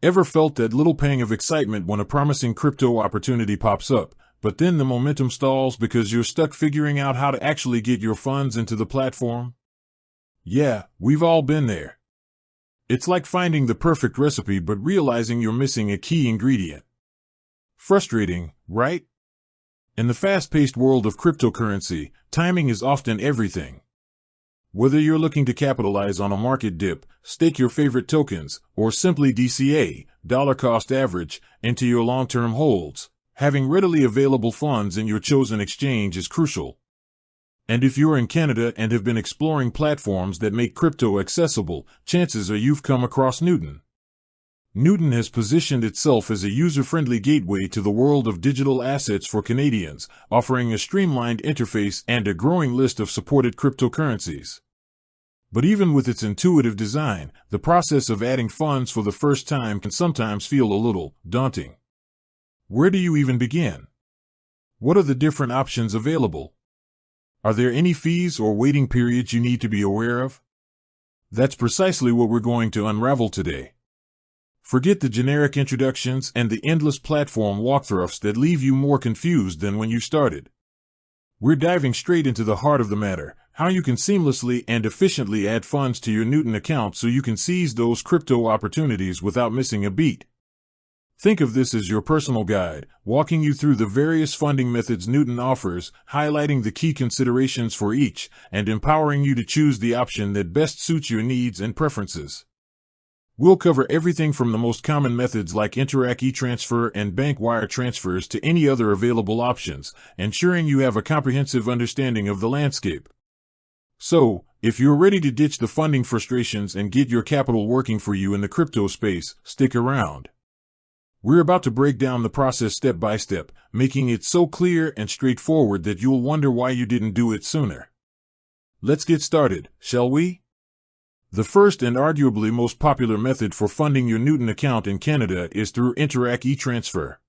Ever felt that little pang of excitement when a promising crypto opportunity pops up, but then the momentum stalls because you're stuck figuring out how to actually get your funds into the platform? Yeah, we've all been there. It's like finding the perfect recipe but realizing you're missing a key ingredient. Frustrating, right? In the fast-paced world of cryptocurrency, timing is often everything. Whether you're looking to capitalize on a market dip, stake your favorite tokens, or simply DCA, dollar cost average, into your long-term holds, having readily available funds in your chosen exchange is crucial. And if you're in Canada and have been exploring platforms that make crypto accessible, chances are you've come across Newton. Newton has positioned itself as a user-friendly gateway to the world of digital assets for Canadians, offering a streamlined interface and a growing list of supported cryptocurrencies. But even with its intuitive design, the process of adding funds for the first time can sometimes feel a little daunting. Where do you even begin? What are the different options available? Are there any fees or waiting periods you need to be aware of? That's precisely what we're going to unravel today. Forget the generic introductions and the endless platform walkthroughs that leave you more confused than when you started. We're diving straight into the heart of the matter, how you can seamlessly and efficiently add funds to your Newton account so you can seize those crypto opportunities without missing a beat. Think of this as your personal guide, walking you through the various funding methods Newton offers, highlighting the key considerations for each, and empowering you to choose the option that best suits your needs and preferences. We'll cover everything from the most common methods like Interac e-transfer and bank wire transfers to any other available options, ensuring you have a comprehensive understanding of the landscape. So, if you're ready to ditch the funding frustrations and get your capital working for you in the crypto space, stick around. We're about to break down the process step by step, making it so clear and straightforward that you'll wonder why you didn't do it sooner. Let's get started, shall we? The first and arguably most popular method for funding your Newton account in Canada is through Interac e-transfer.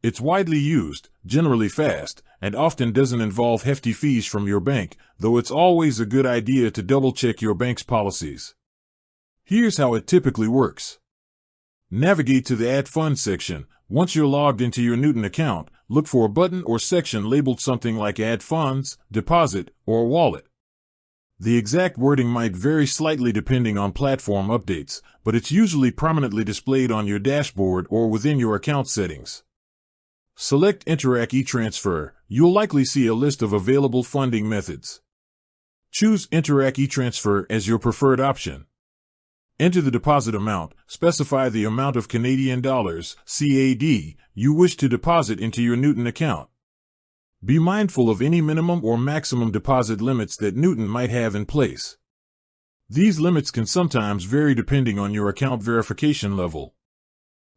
It's widely used, generally fast, and often doesn't involve hefty fees from your bank, though it's always a good idea to double-check your bank's policies. Here's how it typically works. Navigate to the Add Funds section. Once you're logged into your Newton account, look for a button or section labeled something like Add Funds, Deposit, or Wallet. The exact wording might vary slightly depending on platform updates, but it's usually prominently displayed on your dashboard or within your account settings. Select Interac e-transfer. You'll likely see a list of available funding methods. Choose Interac e-transfer as your preferred option. Enter the deposit amount. Specify the amount of Canadian dollars, CAD, you wish to deposit into your Newton account. Be mindful of any minimum or maximum deposit limits that Newton might have in place. These limits can sometimes vary depending on your account verification level.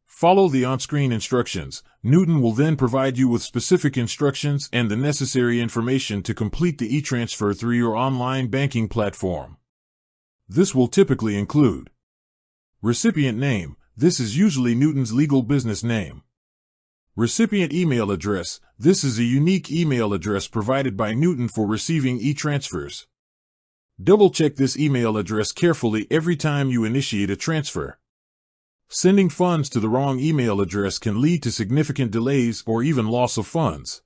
Follow the on-screen instructions. Newton will then provide you with specific instructions and the necessary information to complete the e-transfer through your online banking platform. This will typically include recipient name. This is usually Newton's legal business name. Recipient email address. This is a unique email address provided by Newton for receiving e-transfers. Double-check this email address carefully every time you initiate a transfer. Sending funds to the wrong email address can lead to significant delays or even loss of funds.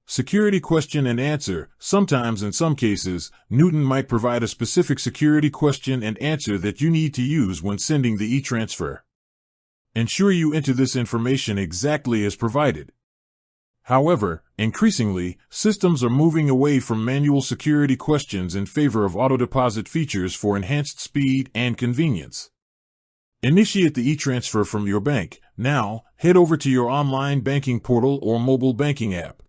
Security question and answer. Sometimes, in some cases, Newton might provide a specific security question and answer that you need to use when sending the e-transfer. Ensure you enter this information exactly as provided. However, increasingly, systems are moving away from manual security questions in favor of auto-deposit features for enhanced speed and convenience. Initiate the e-transfer from your bank. Now, head over to your online banking portal or mobile banking app.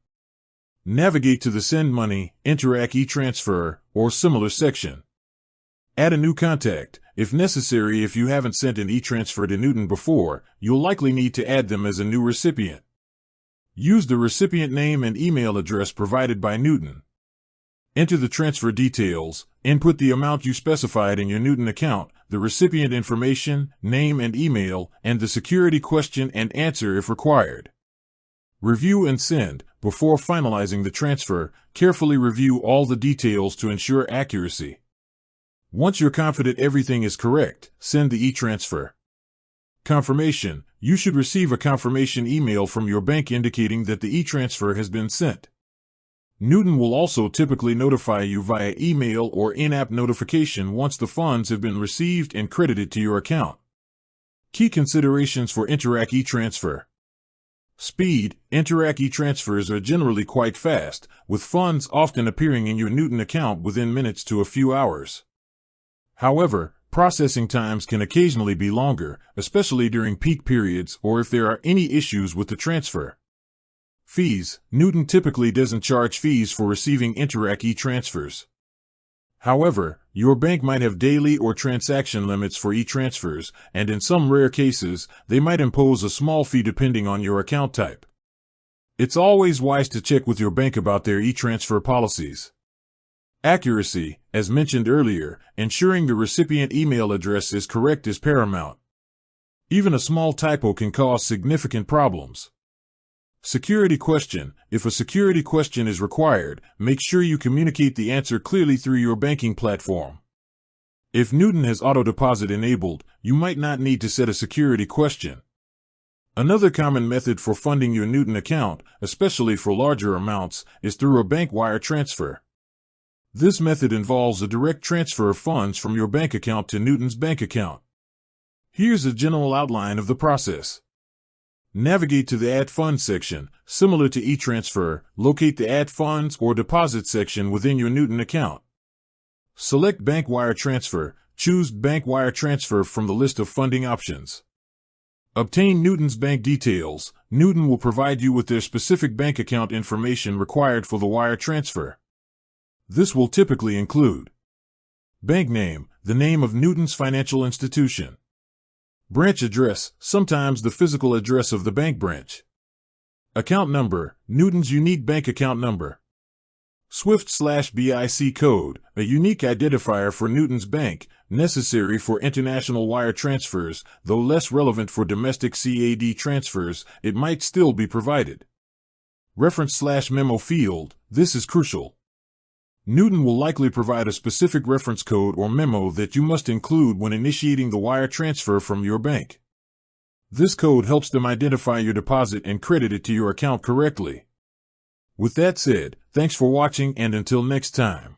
Navigate to the Send Money, Interac e-transfer, or similar section. Add a new contact. If necessary, if you haven't sent an e-transfer to Newton before, you'll likely need to add them as a new recipient. Use the recipient name and email address provided by Newton. Enter the transfer details. Input the amount you specified in your Newton account, the recipient information, name and email, and the security question and answer if required. Review and send. Before finalizing the transfer, carefully review all the details to ensure accuracy. Once you're confident everything is correct, send the e-transfer. Confirmation. You should receive a confirmation email from your bank indicating that the e-transfer has been sent. Newton will also typically notify you via email or in-app notification once the funds have been received and credited to your account. Key considerations for Interac e-transfer. Speed. Interac e-transfers are generally quite fast, with funds often appearing in your Newton account within minutes to a few hours. However, processing times can occasionally be longer, especially during peak periods or if there are any issues with the transfer. Fees. Newton typically doesn't charge fees for receiving Interac e-transfers. However, your bank might have daily or transaction limits for e-transfers, and in some rare cases, they might impose a small fee depending on your account type. It's always wise to check with your bank about their e-transfer policies. Accuracy. As mentioned earlier, ensuring the recipient email address is correct is paramount. Even a small typo can cause significant problems. Security question. If a security question is required, make sure you communicate the answer clearly through your banking platform. If Newton has auto deposit enabled, you might not need to set a security question. Another common method for funding your Newton account, especially for larger amounts, is through a bank wire transfer. This method involves a direct transfer of funds from your bank account to Newton's bank account. Here's a general outline of the process. Navigate to the Add Funds section. Similar to e-transfer, locate the Add Funds or Deposit section within your Newton account. Select Bank Wire Transfer. Choose Bank Wire Transfer from the list of funding options. Obtain Newton's bank details. Newton will provide you with their specific bank account information required for the wire transfer. This will typically include bank name, the name of Newton's financial institution. Branch address, sometimes the physical address of the bank branch. Account number, Newton's unique bank account number. SWIFT/BIC code, a unique identifier for Newton's bank, necessary for international wire transfers, though less relevant for domestic CAD transfers, it might still be provided. Reference/memo field, this is crucial. Newton will likely provide a specific reference code or memo that you must include when initiating the wire transfer from your bank. This code helps them identify your deposit and credit it to your account correctly. With that said, thanks for watching and until next time.